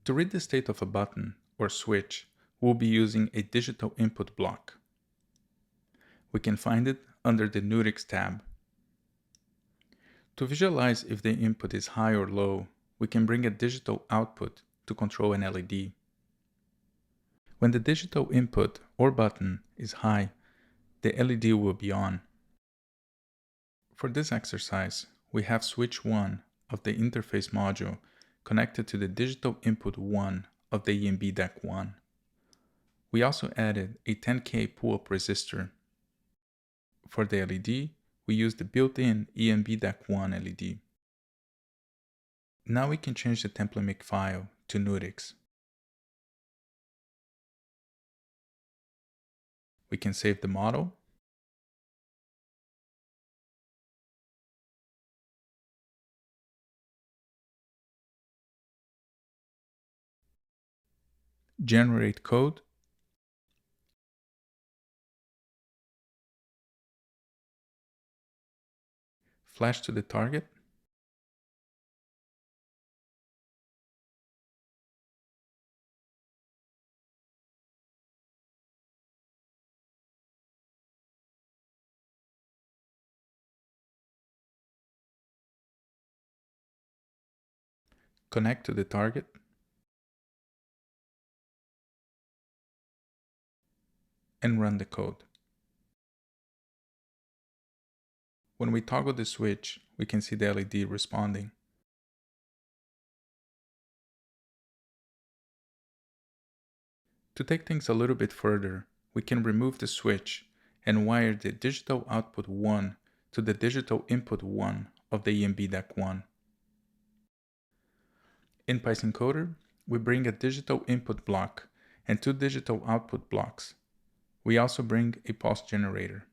To read the state of a button or switch, we'll be using a digital input block. We can find it under the NuttX tab. To visualize if the input is high or low, we can bring a digital output to control an LED. When the digital input or button is high, the LED will be on. For this exercise, we have switch 1 of the interface module connected to the digital input 1 of the EMB deck 1. We also added a 10K pull-up resistor. For the LED, we used the built-in EMB deck 1 LED. Now we can change the template makefile to NuttX. We can save the model, generate code, flash to the target, connect to the target, and run the code. When we toggle the switch, we can see the LED responding. To take things a little bit further, we can remove the switch and wire the digital output 1 to the digital input 1 of the EMB deck 1. In pysimCoder, we bring a digital input block and 2 digital output blocks. We also bring a pulse generator.